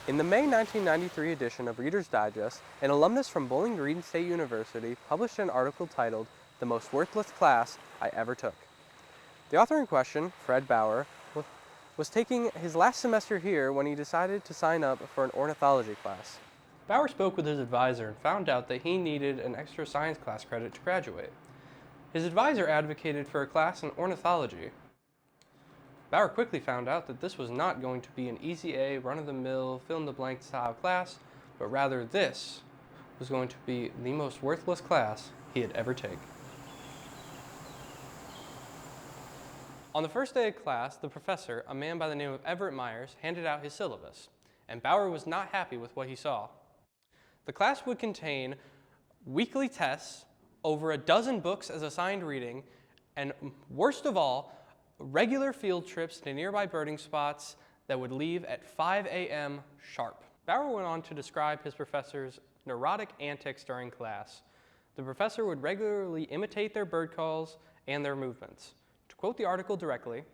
In the May 1993 edition of Reader's Digest, an alumnus from Bowling Green State University published an article titled, "The Most Worthless Class I Ever Took." The author in question, Fred Bauer, was taking his last semester here when he decided to sign up for an ornithology class. Bauer spoke with his advisor and found out that he needed an extra science class credit to graduate. His advisor advocated for a class in ornithology. Bauer quickly found out that this was not going to be an easy A, run-of-the-mill, fill-in-the-blank style class, but rather this was going to be the most worthless class he had ever taken. On the first day of class, the professor, a man by the name of Everett Myers, handed out his syllabus, and Bauer was not happy with what he saw. The class would contain weekly tests, over a dozen books as assigned reading, and worst of all, regular field trips to nearby birding spots that would leave at 5 a.m. sharp. Bauer went on to describe his professor's neurotic antics during class. The professor would regularly imitate their bird calls and their movements. To quote the article directly,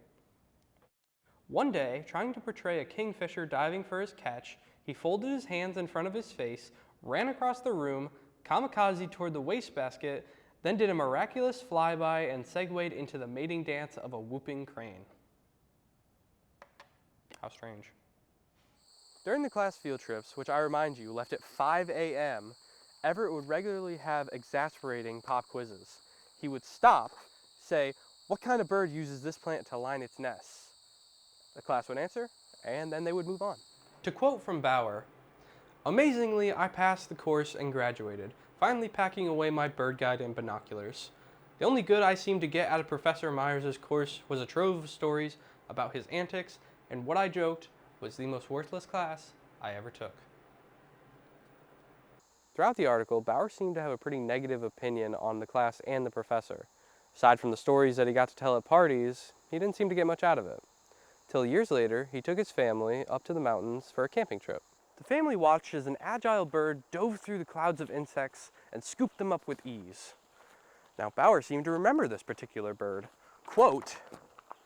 "One day, trying to portray a kingfisher diving for his catch, he folded his hands in front of his face, ran across the room, kamikaze toward the wastebasket, then did a miraculous flyby and segued into the mating dance of a whooping crane." How strange. During the class field trips, which I remind you left at 5 a.m., Everett would regularly have exasperating pop quizzes. He would stop, say, "What kind of bird uses this plant to line its nests?" The class would answer, and then they would move on. To quote from Bauer, "Amazingly, I passed the course and graduated, finally packing away my bird guide and binoculars. The only good I seemed to get out of Professor Myers' course was a trove of stories about his antics, and what I joked was the most worthless class I ever took." Throughout the article, Bauer seemed to have a pretty negative opinion on the class and the professor. Aside from the stories that he got to tell at parties, he didn't seem to get much out of it. Till years later, he took his family up to the mountains for a camping trip. The family watched as an agile bird dove through the clouds of insects and scooped them up with ease. Now, Bauer seemed to remember this particular bird. Quote,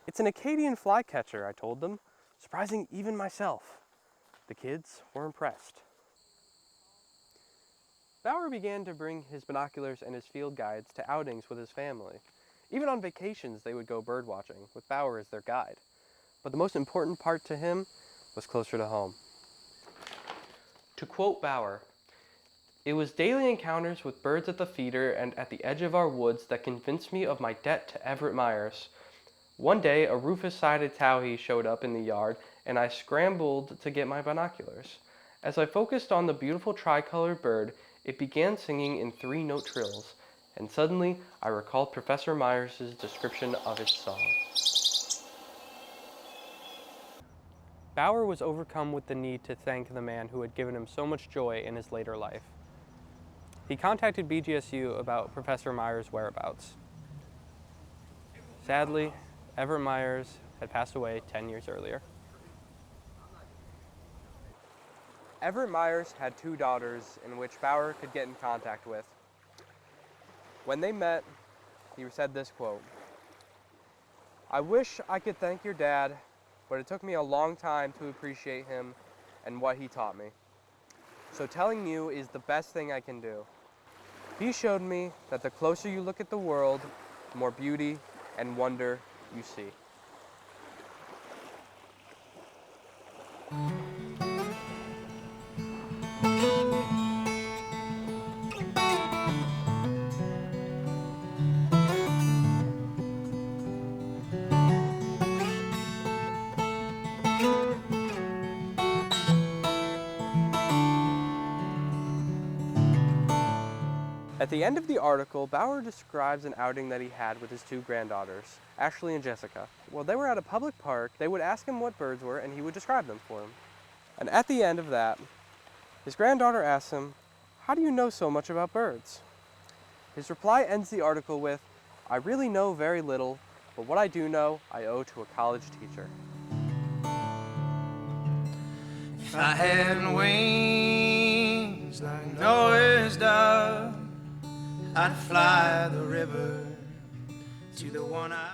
"It's an Acadian flycatcher," I told them, surprising even myself. The kids were impressed. Bauer began to bring his binoculars and his field guides to outings with his family. Even on vacations, they would go bird watching, with Bauer as their guide. But the most important part to him was closer to home. To quote Bauer, "It was daily encounters with birds at the feeder and at the edge of our woods that convinced me of my debt to Everett Myers. One day, a rufous-sided towhee showed up in the yard, and I scrambled to get my binoculars. As I focused on the beautiful tricolored bird, it began singing in 3-note trills, and suddenly I recalled Professor Myers' description of its song." Bauer was overcome with the need to thank the man who had given him so much joy in his later life. He contacted BGSU about Professor Myers' whereabouts. Sadly, Everett Myers had passed away 10 years earlier. Everett Myers had 2 daughters in which Bauer could get in contact with. When they met, he said this quote, "I wish I could thank your dad, but it took me a long time to appreciate him and what he taught me. So telling you is the best thing I can do. He showed me that the closer you look at the world, the more beauty and wonder you see." At the end of the article, Bauer describes an outing that he had with his 2 granddaughters, Ashley and Jessica. While they were at a public park, they would ask him what birds were and he would describe them for them. And at the end of that, his granddaughter asks him, "How do you know so much about birds?" His reply ends the article with, "I really know very little, but what I do know, I owe to a college teacher." If I had wings like Noah's dove, I'd fly the river to the one I